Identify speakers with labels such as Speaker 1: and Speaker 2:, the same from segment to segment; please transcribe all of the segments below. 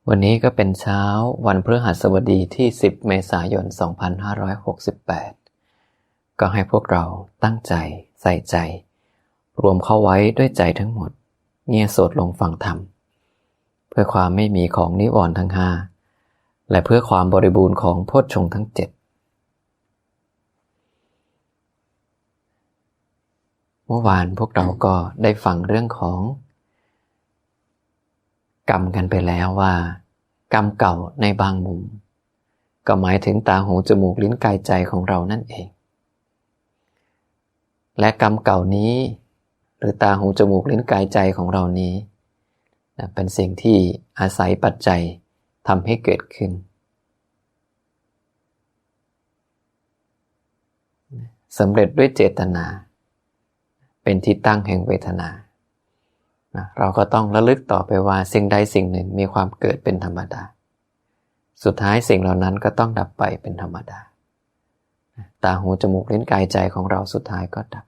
Speaker 1: วันนี้ก็เป็นเช้าวันพฤหัสบดีที่10 เมษายน 2568ก็ให้พวกเราตั้งใจใส่ใจรวมเข้าไว้ด้วยใจทั้งหมดเงี่ยโสดลงฟังธรรมเพื่อความไม่มีของนิวรณ์ทั้งห้าและเพื่อความบริบูรณ์ของโพชฌงค์ทั้ง7เมื่อวานพวกเราก็ได้ฟังเรื่องของกรรมกันไปแล้วว่ากรรมเก่าในบางมุมก็หมายถึงตาหูจมูกลิ้นกายใจของเรานั่นเองและกรรมเก่านี้หรือตาหูจมูกลิ้นกายใจของเรานี้เป็นสิ่งที่อาศัยปัจจัยทำให้เกิดขึ้นสำเร็จด้วยเจตนาเป็นที่ตั้งแห่งเวทนาเราก็ต้องระลึกต่อไปว่าสิ่งใดสิ่งหนึ่งมีความเกิดเป็นธรรมดาสุดท้ายสิ่งเหล่านั้นก็ต้องดับไปเป็นธรรมดาตาหูจมูกลิ้นกายใจของเราสุดท้ายก็ดับ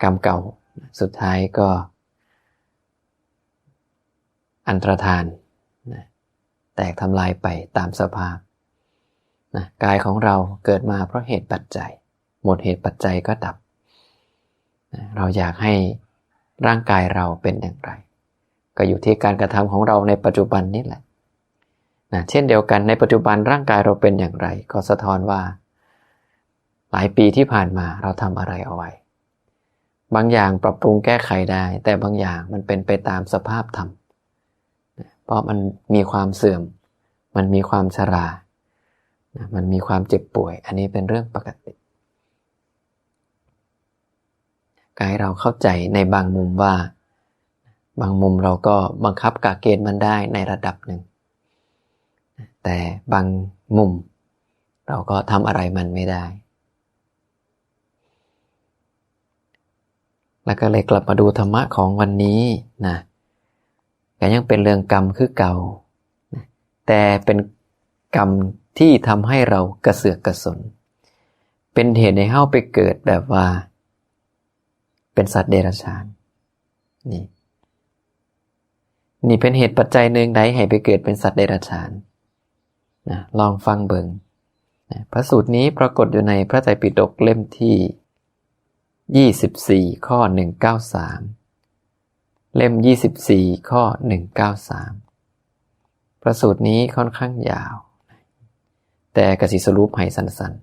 Speaker 1: กรรมเก่าสุดท้ายก็อันตรธานแตกทำลายไปตามสภาพกายของเราเกิดมาเพราะเหตุปัจจัยหมดเหตุปัจจัยก็ดับเราอยากให้ร่างกายเราเป็นอย่างไรก็อยู่ที่การกระทำของเราในปัจจุบันนี่แหละเช่นเดียวกันในปัจจุบันร่างกายเราเป็นอย่างไรก็สะท้อนว่าหลายปีที่ผ่านมาเราทำอะไรเอาไว้บางอย่างปรับปรุงแก้ไขได้แต่บางอย่างมันเป็นไปตามสภาพธรรมเพราะมันมีความเสื่อมมันมีความชรามันมีความเจ็บป่วยอันนี้เป็นเรื่องปกติกายเราเข้าใจในบางมุมว่าบางมุมเราก็บังคับกะเกณฑ์มันได้ในระดับหนึ่งแต่บางมุมเราก็ทำอะไรมันไม่ได้แล้วก็เลยกลับมาดูธรรมะของวันนี้ก็ยังเป็นเรื่องกรรมคือเก่าแต่เป็นกรรมที่ทำให้เรากระเสือกกระสนเป็นเหตุให้เฮาไปเกิดแบบว่าเป็นสัตว์เดรัจฉานนี่เป็นเหตุปัจจัยหนึ่งใดให้ไปเกิดเป็นสัตว์เดรัจฉานลองฟังเบิ่งพระสูตรนี้ปรากฏอยู่ในพระไตรปิฎกเล่มที่24ข้อ193เล่ม24ข้อ193พระสูตรนี้ค่อนข้างยาวแต่กสิสรุปให้สั้นๆ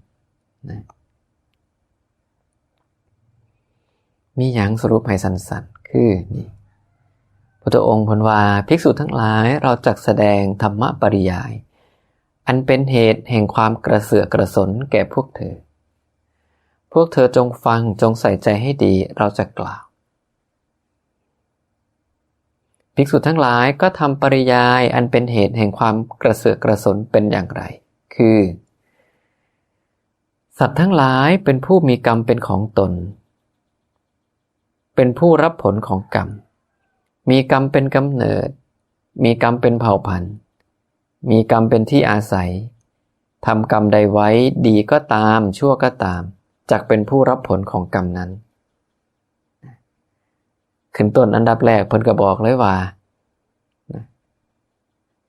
Speaker 1: มีหยังสรุปให้สั้นๆคือนี่พระองค์พูดว่าภิกษุทั้งหลายเราจักแสดงธรรมปริยายอันเป็นเหตุแห่งความกระเสือกกระสนแก่พวกเธอจงฟังจงใส่ใจให้ดีเราจะกล่าวภิกษุทั้งหลายก็ทำปริยายอันเป็นเหตุแห่งความกระเสือกกระสนเป็นอย่างไรคือสัตว์ทั้งหลายเป็นผู้มีกรรมเป็นของตนเป็นผู้รับผลของกรรมมีกรรมเป็นกำเนิดมีกรรมเป็นเผ่าพันธุ์มีกรรมเป็นที่อาศัยทำกรรมใดไว้ดีก็ตามชั่วก็ตามจักเป็นผู้รับผลของกรรมนั้นขึ้นต้นอันดับแรกเพิ่นก็บอกเลยว่า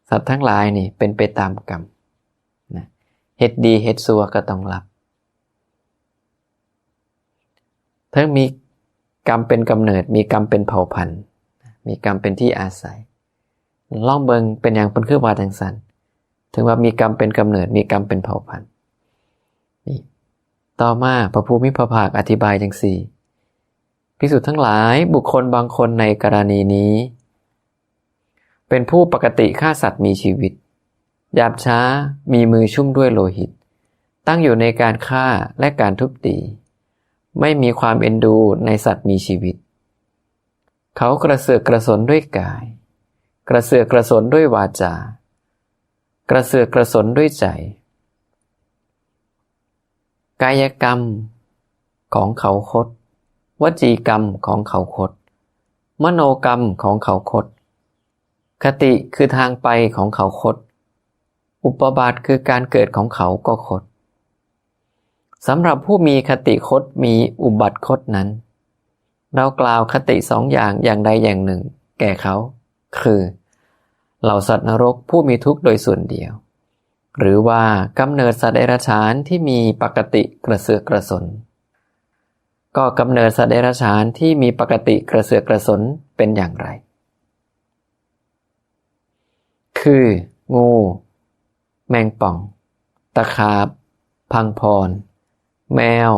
Speaker 1: สัตว์ทั้งหลายนี่เป็นไปตามกรรมเฮ็ดดีเฮ็ดชั่วก็ต้องรับทั้งมีกรรมเป็นกำเนิดมีกรรมเป็นเผ่าพันธุ์มีกรรมเป็นที่อาศัยลองเบิ่งเป็นอย่างเพิ่นคือว่าจังซั่นถึงว่ามีกรรมเป็นกำเนิดมีกรรมเป็นเผ่าพันธุ์นี่ต่อมาพระภูมิพระภาคอธิบายจังซี่ภิกษุทั้งหลายบุคคลบางคนในกรณีนี้เป็นผู้ปกติฆ่าสัตว์มีชีวิตหยาบช้ามีมือชุ่มด้วยโลหิตตั้งอยู่ในการฆ่าและการทุบตีไม่มีความเอ็นดูในสัตว์มีชีวิตเขากระเสือกกระสนด้วยกายกระเสือกกระสนด้วยวาจากระเสือกกระสนด้วยใจกายกรรมของเขาคตวจีกรรมของเขาคตมโนกรรมของเขาคตคติคือทางไปของเขาคตอุปบาทคือการเกิดของเขาก็คตสำหรับผู้มีคติคตมีอุบัติคตนั้นเรากล่าวคติ2 อย่างอย่างใดอย่างหนึ่งแก่เขาคือ เหล่าสัตว์นรกผู้มีทุกข์โดยส่วนเดียวหรือว่ากำเนิดสัตว์เดรัจฉานที่มีปกติกระเสือกกระสนก็กำเนิดสัตว์เดรัจฉานที่มีปกติกระเสือกกระสนเป็นอย่างไรคืองูแมงป่องตะขาบพังพรแมว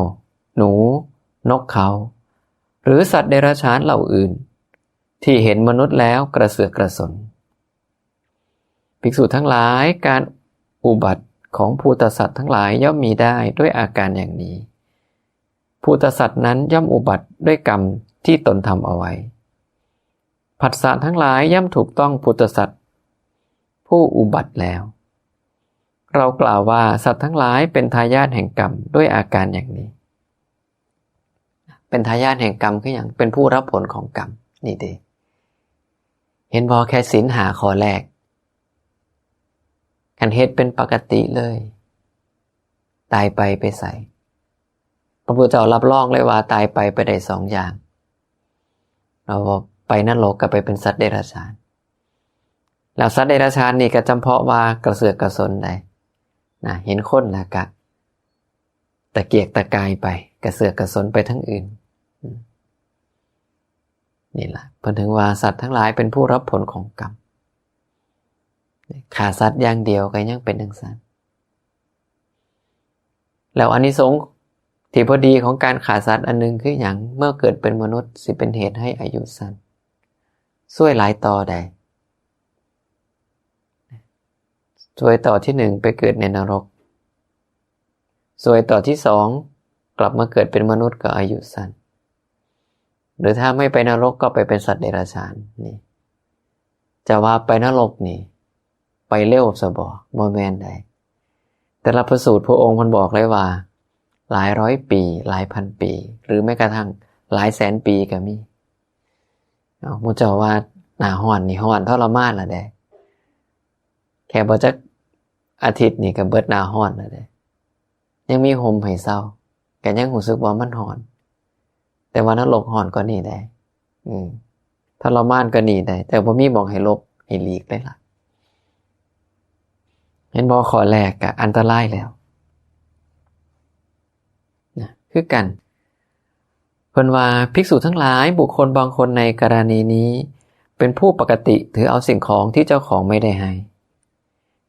Speaker 1: หนูนกเขาหรือสัตว์เดรัจฉานเหล่าอื่นที่เห็นมนุษย์แล้วกระเสือกกระสนภิกษุทั้งหลายการอุบัติของภูตสัตว์ทั้งหลายย่อมมีได้ด้วยอาการอย่างนี้ภูตสัตว์นั้นย่อมอุบัติด้วยกรรมที่ตนทำเอาไว้ผัสสะทั้งหลายย่อมถูกต้องภูตสัตว์ผู้อุบัติแล้วเรากล่าวว่าสัตว์ทั้งหลายเป็นทายาทแห่งกรรมด้วยอาการอย่างนี้เป็นทายาทแห่งกรรมคืออย่างเป็นผู้รับผลของกรรมนี่เด้เห็นบ่แค่ศีล5ข้อแรกกันเฮ็ดเป็นปกติเลยตายไปใส่พระพุทธเจ้ารับรองเลยว่าตายไปได้2อย่างเราไปนรกกับไปเป็นสัตว์เดรัจฉานแล้วสัตว์เดรัจฉานนี่ก็จำเพาะว่ากระเสือกกระสนได้นะเห็นคนแล้วก็ตะเกียกตะกายไปกระเสือกกระสนไปทั้งอื่นนี่แหละเพิ่นถึงว่าสัตว์ทั้งหลายเป็นผู้รับผลของกรรมฆ่าสัตว์อย่างเดียวก็ยังเป็นจังซั่นแล้วอานิสงส์ที่พอดีของการฆ่าสัตว์อันนึงคือหยังเมื่อเกิดเป็นมนุษย์สิเป็นเหตุให้อายุสั้นช่วยหลายต่อได้ช่วยต่อที่1ไปเกิดในนรกช่วยต่อที่2กลับมาเกิดเป็นมนุษย์ก็อายุสั้นหรือถ้าไม่ไปนรกก็ไปเป็นสัตว์เดรัจฉานนี่จะว่าไปนรกนี่ไปเร็วซะบ่บ่แม่นได้แต่ละพระสูตรพระองค์มันบอกเลยว่าหลายร้อยปีหลายพันปีหรือแม้กระทั่งหลายแสนปีก็มีหมู่เจ้าว่าหน้าร้อนนี่ร้อนทรมานล่ะเด้แค่บ่จักอาทิตย์นี่ก็เบิดหน้าร้อนแล้วเด้ยังมีห่มให้เซาก็ยังรู้สึกว่ามันร้อนแต่ว่านรกร้อนกว่านี้ได้ทรมานกว่านี้ได้แต่บ่มีหม้องให้หลบให้หลีกเลยล่ะเห็นบ่ข้อแรกก็อันตรายแล้วนะคือกันเพิ่นว่าภิกษุทั้งหลายบุคคลบางคนในกรณีนี้เป็นผู้ปกติถือเอาสิ่งของที่เจ้าของไม่ได้ให้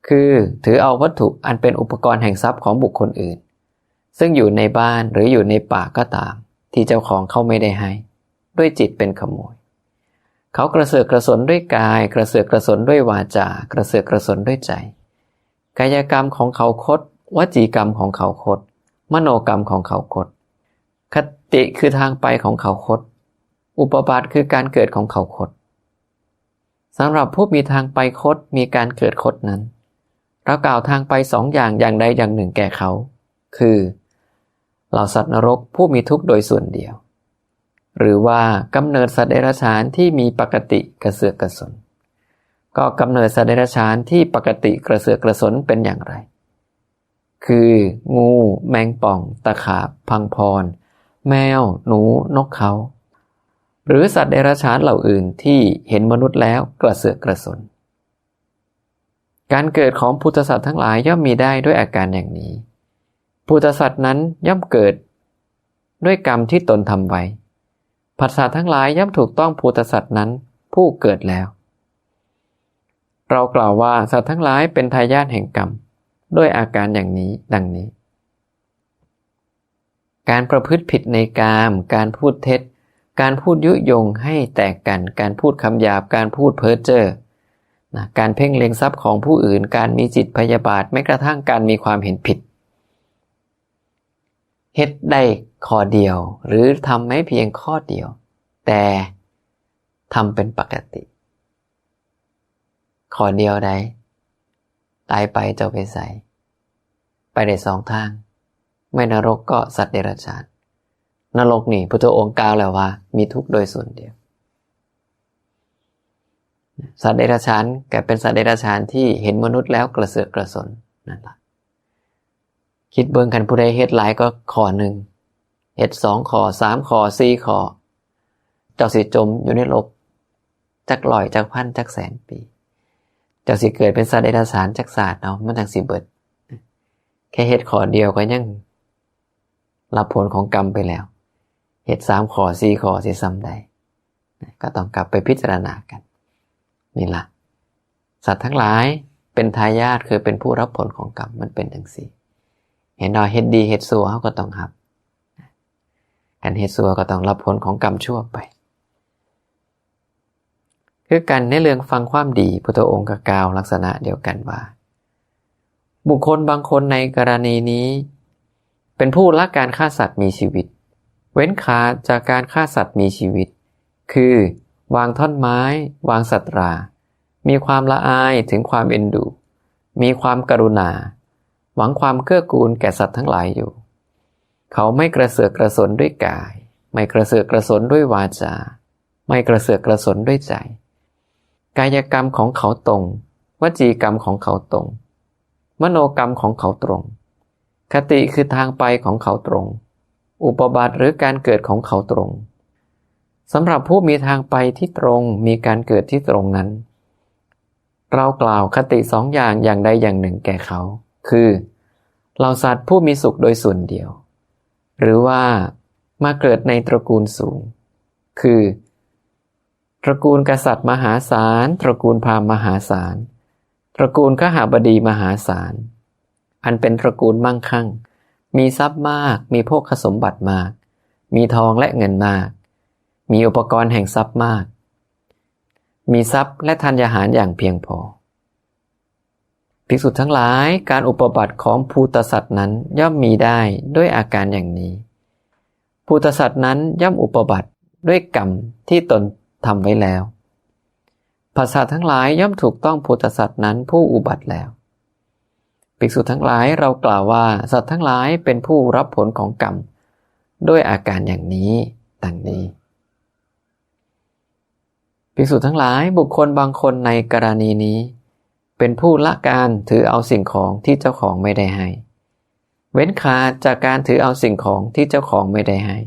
Speaker 1: คือถือเอาวัตถุอันเป็นอุปกรณ์แห่งทรัพย์ของบุคคลอื่นซึ่งอยู่ในบ้านหรืออยู่ในป่าก็ตามที่เจ้าของเขาไม่ได้ให้ด้วยจิตเป็นขโมยเขากระเสือกกระสนด้วยกายกระเสือกกระสนด้วยวาจากระเสือกกระสนด้วยใจกายกรรมของเขาคดวจีกรรมของเขาคดมโนกรรมของเขาคดคติคือทางไปของเขาคดอุปบาทคือการเกิดของเขาคดสำหรับผู้มีทางไปคดมีการเกิดคดนั้นเรากล่าวทางไป2อย่างอย่างใดอย่างหนึ่งแก่เขาคือเหล่าสัตว์นรกผู้มีทุกข์โดยส่วนเดียวหรือว่ากำเนิดสัตว์เดรัจฉานที่มีปกติกระเสือกกระสนก็กำเนิดสัตว์เดรัจฉานที่ปกติกระเสือกกระสนเป็นอย่างไรคืองูแมงป่องตะขาบพังพรแมวหนูนกเขาหรือสัตว์เดรัจฉานเหล่าอื่นที่เห็นมนุษย์แล้วกระเสือกกระสนการเกิดของภูตสัตว์ทั้งหลายย่อมมีได้ด้วยอาการอย่างนี้ภูตสัตว์นั้นย่อมเกิดด้วยกรรมที่ตนทำไว้ผัสสะทั้งหลายย่อมถูกต้องภูตสัตว์นั้นผู้เกิดแล้วเรากล่าวว่าสัตว์ทั้งหลายเป็นทายาทแห่งกรรมด้วยอาการอย่างนี้ดังนี้การประพฤติผิดในกามการพูดเท็จการพูดยุยงให้แตกกันการพูดคำหยาบการพูดเพ้อเจ้อการเพ่งเล็งทรัพย์ของผู้อื่นการมีจิตพยาบาทแม้กระทั่งการมีความเห็นผิดเฮ็ดได้ข้อเดียวหรือทำไม่เพียงข้อเดียวแต่ทำเป็นปกติข้อเดียวได้ตายไปเจ้าไปใส่ไปได้2ทางไม่นรกก็สัตว์เดรัจฉานนรกนี่พุทธองค์กล่าวแล้วว่ามีทุกข์โดยส่วนเดียวสัตว์เดรัจฉานก็เป็นสัตว์เดรัจฉานที่เห็นมนุษย์แล้วกระเสือกกระสนนั่นล่ะคิดเบิ่งกันผู้ใดเฮ็ดหลายก็ข้อ1เฮ็ด2ข้อ3ข้อ4ข้อเจ้าสิจมอยู่ในโลกจักร้อยจักพันจักแสนปี เจ้าสิเกิดเป็นสัตว์เดรัจฉานจักศาสตร์เอามันจังสิเบิดแค่เฮ็ดข้อเดียวก็ยังรับผลของกรรมไปแล้วเฮ็ด3ข้อ4ข้อสิซ้ำใดก็ต้องกลับไปพิจารณากันนี่ล่ะสัตว์ทั้งหลายเป็นทายาทคือเป็นผู้รับผลของกรรมมันเป็นจังซี่เห็นว่าเฮ็ดดีเฮ็ดชั่วเฮาก็ต้องรับการเฮ็ดชั่วก็ต้องรับผลของกรรมชั่วไปคือกันในเรื่องฟังความดีพุทธองค์ก็กล่าวลักษณะเดียวกันว่าบุคคลบางคนในกรณีนี้เป็นผู้ละการฆ่าสัตว์มีชีวิตเว้นขาดจากการฆ่าสัตว์มีชีวิตคือวางท่อนไม้วางสัตรามีความละอายถึงความเอ็นดูมีความกรุณาหวังความเกื้อกูลแก่สัตว์ทั้งหลายอยู่เขาไม่กระเสือกกระสนด้วยกายไม่กระเสือกกระสนด้วยวาจาไม่กระเสือกกระสนด้วยใจกายกรรมของเขาตรงวจีกรรมของเขาตรงมโนกรรมของเขาตรงคติคือทางไปของเขาตรงอุปบัติหรือการเกิดของเขาตรงสำหรับผู้มีทางไปที่ตรงมีการเกิดที่ตรงนั้นเรากล่าวคติ2อย่างอย่างใดอย่างหนึ่งแก่เขาคือเหล่าสัตว์ผู้มีสุขโดยส่วนเดียวหรือว่ามาเกิดในตระกูลสูงคือตระกูลกษัตริย์มหาศาลตระกูลพราหมณ์มหาศาลตระกูลขหบดีมหาศาลอันเป็นตระกูลมั่งคั่งมีทรัพย์มากมีโภคสมบัติมากมีทองและเงินมากมีอุปกรณ์แห่งทรัพย์มากมีทรัพย์และธัญญาหารอย่างเพียงพอภิกษุทั้งหลายการอุปบัติของภูตสัตว์นั้นย่อมมีได้ด้วยอาการอย่างนี้ภูตสัตว์นั้นย่อมอุปบัติด้วยกรรมที่ตนทำไว้แล้วภาษาทั้งหลายย่อมถูกต้องภูตสัตว์นั้นผู้อุบัติแล้วภิกษุทั้งหลายเรากล่าวว่าสัตว์ทั้งหลายเป็นผู้รับผลของกรรมด้วยอาการอย่างนี้ดังนี้ภิกษุทั้งหลายบุคคลบางคนในกรณีนี้เป็นผู้ละการถือเอาสิ่งของที่เจ้าของไม่ได้ให้เว้นขาดจากการถือเอาสิ่งของที่เจ้าของไม่ได้ให้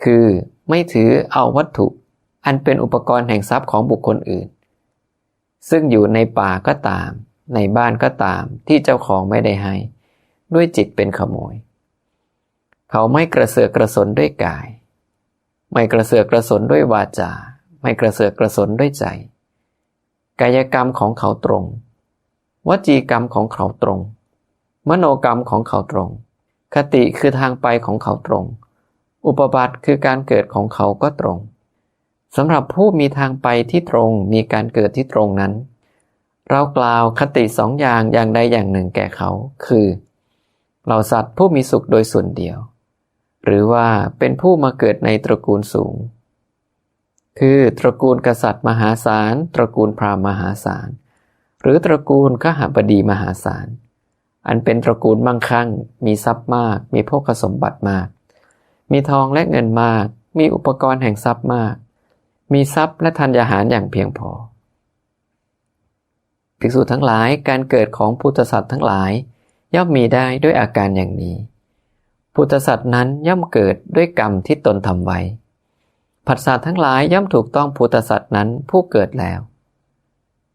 Speaker 1: คือไม่ถือเอาวัตถุอันเป็นอุปกรณ์แห่งทรัพย์ของบุคคลอื่นซึ่งอยู่ในป่าก็ตามในบ้านก็ตามที่เจ้าของไม่ได้ให้ด้วยจิตเป็นขโมยเขาไม่กระเสือกกระสนด้วยกายไม่กระเสือกกระสนด้วยวาจาไม่กระเสือกกระสนด้วยใจกายกรรมของเขาตรงวจีกรรมของเขาตรงมโนกรรมของเขาตรงคติคือทางไปของเขาตรงอุปบัติคือการเกิดของเขาก็ตรงสำหรับผู้มีทางไปที่ตรงมีการเกิดที่ตรงนั้นเรากล่าวคติ2อย่างอย่างใดอย่างหนึ่งแก่เขาคือเหล่าสัตว์ผู้มีสุขโดยส่วนเดียวหรือว่าเป็นผู้มาเกิดในตระกูลสูงคือตระกูลกษัตริย์มหาศาลตระกูลพราหมณ์มหาศาลหรือตระกูลขหบดีมหาศาลอันเป็นตระกูลมั่งคั่งมีทรัพย์มากมีโภคสมบัติมากมีทองและเงินมากมีอุปกรณ์แห่งทรัพย์มากมีทรัพย์และธัญญาหารอย่างเพียงพอภิกษุทั้งหลายการเกิดของพุทธสัตว์ทั้งหลายย่อมมีได้ด้วยอาการอย่างนี้พุทธสัตว์นั้นย่อมเกิดด้วยกรรมที่ตนทำไว้ผัสสะทั้งหลายย่อมถูกต้องพุทธสัตว์นั้นผู้เกิดแล้ว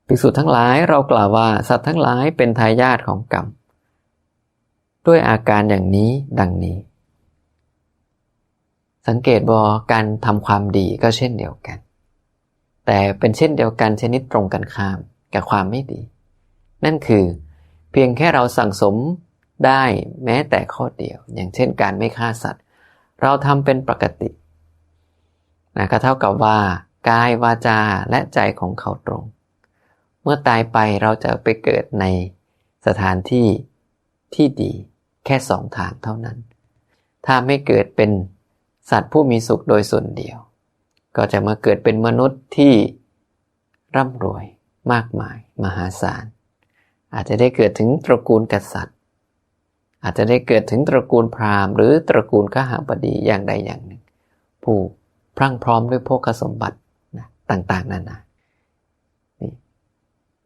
Speaker 1: ภิกษุทั้งหลายเรากล่าวว่าสัตว์ทั้งหลายเป็นทายาทของกรรมด้วยอาการอย่างนี้ดังนี้สังเกตว่าการทำความดีก็เช่นเดียวกันแต่เป็นเช่นเดียวกันชนิดตรงกันข้ามกับความไม่ดีนั่นคือเพียงแค่เราสั่งสมได้แม้แต่ข้อเดียวอย่างเช่นการไม่ฆ่าสัตว์เราทำเป็นปกติก็เท่ากับว่ากายวาจาและใจของเขาตรงเมื่อตายไปเราจะไปเกิดในสถานที่ที่ดีแค่2 ฐานเท่านั้นถ้าไม่เกิดเป็นสัตว์ผู้มีสุขโดยส่วนเดียวก็จะมาเกิดเป็นมนุษย์ที่ร่ำรวยมากมายมหาศาลอาจจะได้เกิดถึงตระกูลกษัตริย์อาจจะได้เกิดถึงตระกูลพราหมณ์หรือตระกูลขหบดีอย่างใดอย่างหนึ่งผู้พรั่งพร้อมด้วยโภคสมบัติต่างๆนานา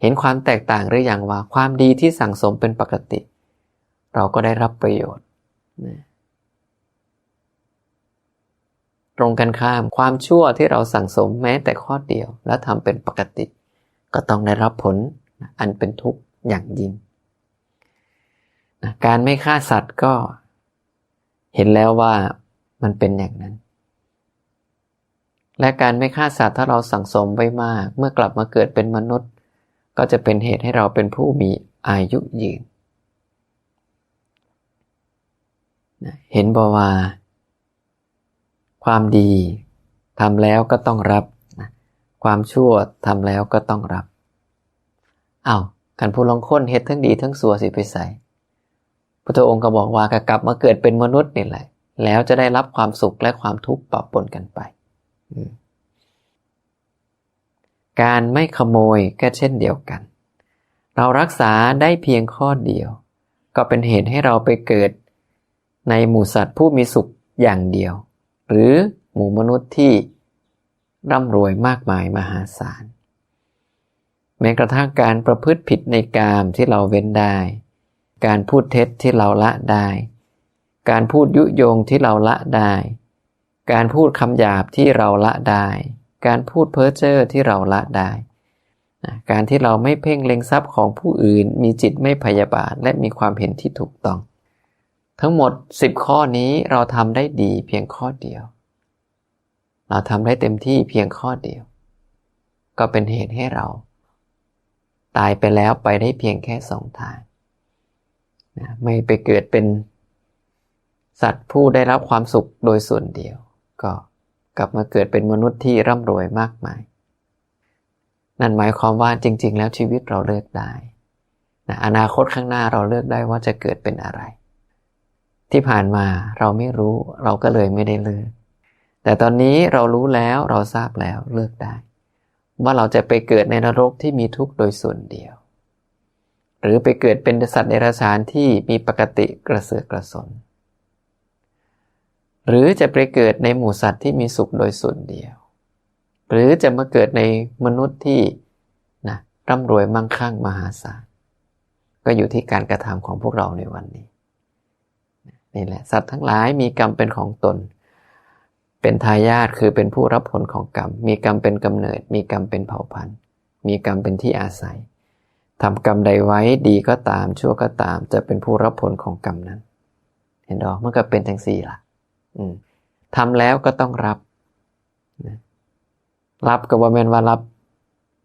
Speaker 1: เห็นความแตกต่างหรือยังว่าความดีที่สั่งสมเป็นปกติเราก็ได้รับประโยชน์ตรงกันข้ามความชั่วที่เราสั่งสมแม้แต่ข้อเดียวและทำเป็นปกติก็ต้องได้รับผล อันเป็นทุกข์อย่างยิ่งการไม่ฆ่าสัตว์ก็เห็นแล้วว่ามันเป็นอย่างนั้นและการไม่ฆ่าสัตว์ถ้าเราสั่งสมไว้มากเมื่อกลับมาเกิดเป็นมนุษย์ก็จะเป็นเหตุให้เราเป็นผู้มีอายุยืนเห็นบ่ว่าความดีทำแล้วก็ต้องรับความชั่วทำแล้วก็ต้องรับกันผู้ลงค้นเฮ็ดทั้งดีทั้งชั่วสิไปใส่พระองค์ก็บอกว่ากลับมาเกิดเป็นมนุษย์นี่แหละแล้วจะได้รับความสุขและความทุกข์ปะปนกันไปการไม่ขโมยก็เช่นเดียวกันเรารักษาได้เพียงข้อเดียวก็เป็นเหตุให้เราไปเกิดในหมู่สัตว์ผู้มีสุขอย่างเดียวหรือหมู่มนุษย์ที่ร่ำรวยมากมายมหาศาลแม้กระทั่งการประพฤติผิดในกามที่เราเว้นได้การพูดเท็จที่เราละได้การพูดยุยงที่เราละได้การพูดคำหยาบที่เราละได้การพูดเพ้อเจ้อที่เราละได้การที่เราไม่เพ่งเล็งทรัพย์ของผู้อื่นมีจิตไม่พยาบาทและมีความเห็นที่ถูกต้องทั้งหมด10ข้อนี้เราทำได้ดีเพียงข้อเดียวเราทำได้เต็มที่เพียงข้อเดียวก็เป็นเหตุให้เราตายไปแล้วไปได้เพียงแค่2 ทางไม่ไปเกิดเป็นสัตว์ผู้ได้รับความสุขโดยส่วนเดียวก็กลับมาเกิดเป็นมนุษย์ที่ร่ำรวยมากมายนั่นหมายความว่าจริงๆแล้วชีวิตเราเลือกได้อนาคตข้างหน้าเราเลือกได้ว่าจะเกิดเป็นอะไรที่ผ่านมาเราไม่รู้เราก็เลยไม่ได้เลือกแต่ตอนนี้เรารู้แล้วเราทราบแล้วเลือกได้ว่าเราจะไปเกิดในนรกที่มีทุกข์โดยส่วนเดียวหรือไปเกิดเป็นสัตว์เดรัจฉานที่มีปกติกระเสือกกระสนหรือจะไปเกิดในหมู่สัตว์ที่มีสุขโดยส่วนเดียวหรือจะมาเกิดในมนุษย์ที่ร่ำรวยมั่งคั่งมหาศาลก็อยู่ที่การกระทำของพวกเราในวันนี้นี่แหละสัตว์ทั้งหลายมีกรรมเป็นของตนเป็นทายาทคือเป็นผู้รับผลของกรรมมีกรรมเป็นกำเนิดมีกรรมเป็นเผ่าพันธุ์มีกรรมเป็นที่อาศัยทำกรรมใดไว้ดีก็ตามชั่วก็ตามจะเป็นผู้รับผลของกรรมนั้นเห็นดอกมันก็เป็นจังสี่ล่ะทำแล้วก็ต้องรับก็บ่แม่นว่ารับ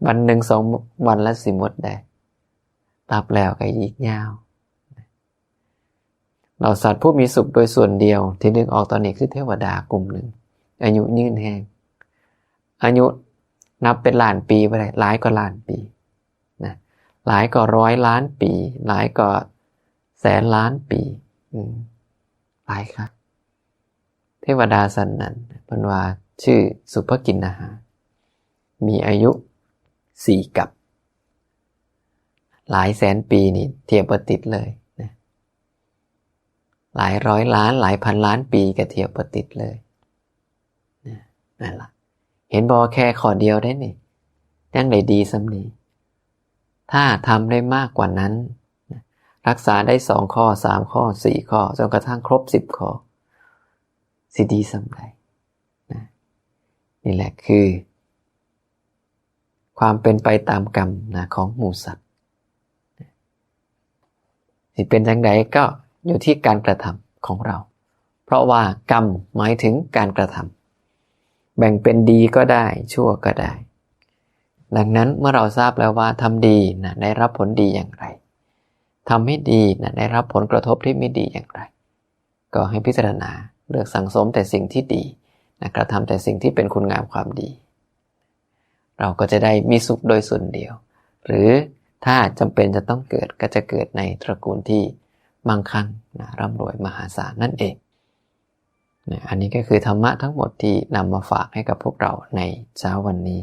Speaker 1: วันหนึ่ง2 วันละสิหมดได้รับแล้วก็อีกยาวเราสัตว์ผู้มีสุขโดยส่วนเดียวที่นึกออกตอนนี้คือเทวดากลุ่มหนึ่งอายุยืนแห้งอายุนับเป็นล้านปีไปได้หลายกว่าล้านปีนะหลายกว่า100 ล้านปีหลายกว่าแสนล้านปีหลายครับเทวดาสันนั้นเป็นว่าชื่อสุภกินนาหามีอายุ4 กัปหลายแสนปีนี่เทียบบ่ติดเลยนะหลายร้อยล้านหลายพันล้านปีก็เทียบบ่ติดเลยนั่นล่ะเห็นบ่แค่ข้อเดียวได้นี่ยังได้ดีสำนี้ถ้าทำได้มากกว่านั้นรักษาได้2 ข้อ3 ข้อ4 ข้อจนกระทั่งครบ10 ข้อสิดีสำใดนี่แหละคือความเป็นไปตามกรรมของหมู่สัตว์ที่เป็นจังใดก็อยู่ที่การกระทำของเราเพราะว่ากรรมหมายถึงการกระทำแบ่งเป็นดีก็ได้ชั่วก็ได้ดังนั้นเมื่อเราทราบแล้วว่าทำดีได้รับผลดีอย่างไรทำไม่ดีได้รับผลกระทบที่ไม่ดีอย่างไรก็ให้พิจารณาเลือกสั่งสมแต่สิ่งที่ดีกระทำแต่สิ่งที่เป็นคุณงามความดีเราก็จะได้มีสุขโดยส่วนเดียวหรือถ้าจำเป็นจะต้องเกิดก็จะเกิดในตระกูลที่มั่งคั่งร่ำรวยมหาศาลนั่นเองอันนี้ก็คือธรรมะทั้งหมดที่นำมาฝากให้กับพวกเราในเช้าวันนี้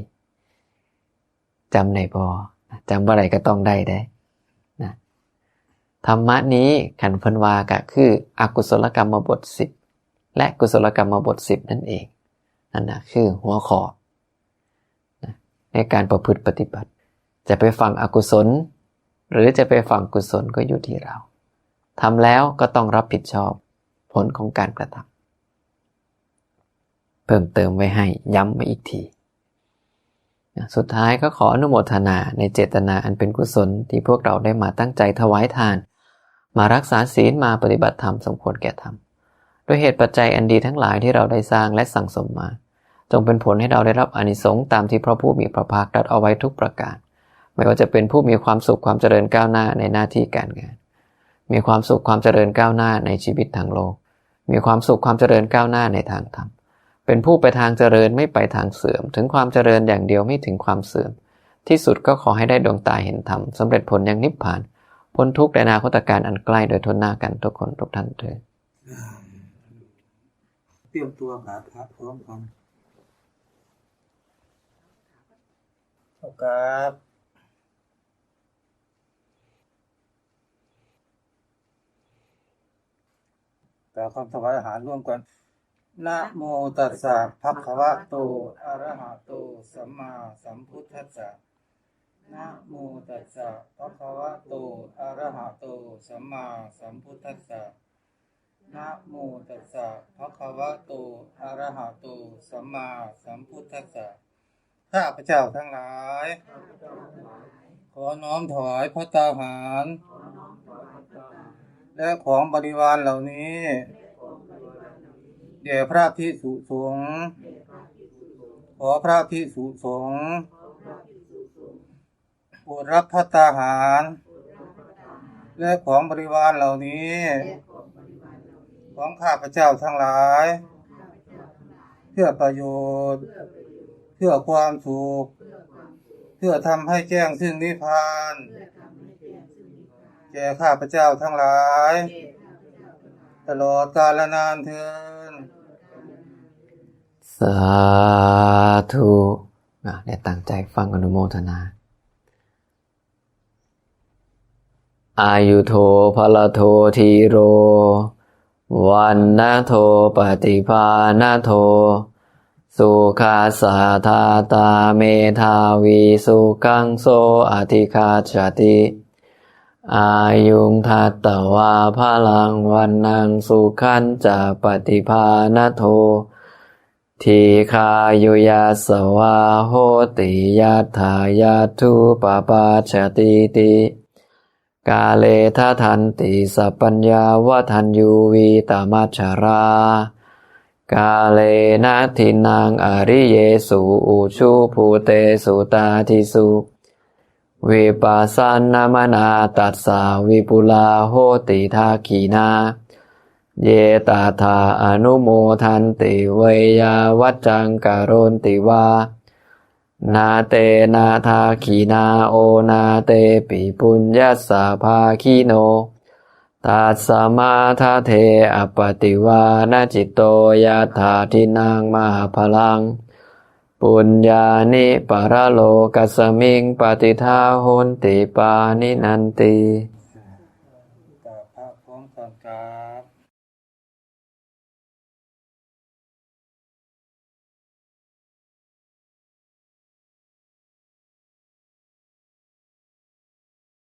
Speaker 1: จำในบ่จำว่าอะไรก็ต้องได้นะธรรมะนี้ขันธ์เพิ่นว่าก็คืออกุศลกรรมบท10และกุศลกรรมบท10นั่นเองนั่นนะคือหัวข้อในการประพฤติปฏิบัติจะไปฟังอกุศลหรือจะไปฟังกุศลก็อยู่ที่เราทำแล้วก็ต้องรับผิดชอบผลของการกระทำเพิ่มเติมไว้ให้ย้ำมาอีกที สุดท้ายก็ขออนุโมทนาในเจตนาอันเป็นกุศลที่พวกเราได้มาตั้งใจถวายทานมารักษาศีลมาปฏิบัติธรรมสมควรแก่ธรรมด้วยเหตุปัจจัยอันดีทั้งหลายที่เราได้สร้างและสั่งสมมาจงเป็นผลให้เราได้รับอานิสงส์ตามที่พระผู้มีพระภาคตรัสเอาไว้ทุกประการไม่ว่าจะเป็นผู้มีความสุขความเจริญก้าวหน้าในหน้าที่การงานมีความสุขความเจริญก้าวหน้าในชีวิตทางโลกมีความสุขความเจริญก้าวหน้าในทางธรรมเป็นผู้ไปทางเจริญไม่ไปทางเสื่อมถึงความเจริญอย่างเดียวไม่ถึงความเสื่อมที่สุดก็ขอให้ได้ดวงตาเห็นธรรมสำเร็จผลยังนิพพานพ้นทุกข์ในอนาคตการอันใกล้โดยทนหน้ากันทุกคนทุกท่านเถิด
Speaker 2: เตรียมตัวหาพระพร้อมกันครับแต่คำถวายอาหารร่วมกันนะโมตัสสะภะคะวะโตอะระหะโตสัมมาสัมพุทธัสสะนะโมตัสสะภะคะวะโตอะระหะโตสัมมาสัมพุทธัสสะนะโมตัสสะภะคะวะโตอะระหะโตสัมมาสัมพุทธัสสะข้าพเจ้าทั้งหลายขอน้อมถวายพระตาหารและของบริวารเหล่านี้แด่พระภิกษุสงฆ์ขอพระภิกษุสงฆ์โปรดรับพระตาหารและของบริวารเหล่านี้ของข้าพเจ้าทั้งหลายเพื่อประโยชน์เพื่อความสุขเพื่อทำให้แจ้งซึ่งนิพพานแก่ข้าพเจ้าทั้งหลายตลอดกาลนานเทอญ
Speaker 1: สาธุได้ตั้งใจฟังอนุโมทนาอายุโทภลโททีโรวันนะโทปฏิภาณโทสุขาสาธาตาเมธาวีสุขังโสอธิคาชติอายุงทัตตวาภลังวันนังสุขันจะปฏิภาณโททีคายุยาสวาโหติยัตถายาทุปปาชติติกาเลทะทันติสัพปัญญาวัฏัญญูวีตมัชฌรากาเลนะทินังอริเยสุอุชุภูเตสุตาทิสุวิปัสสนามนาตัสสาวิปุลาโหติทาคีนาเยตาธาอนุโมทันติเวยาวัจจังกโรนติวานาเตนาทาคีนาโอนาเตปิปุญญาสสาภาคีโนตัสสมาทาเทอปติวานาจิตโตยัตถาทินังมหาพลังปุญญานิปรโลกัสสมิงปฏิทาโหนติปานินันติ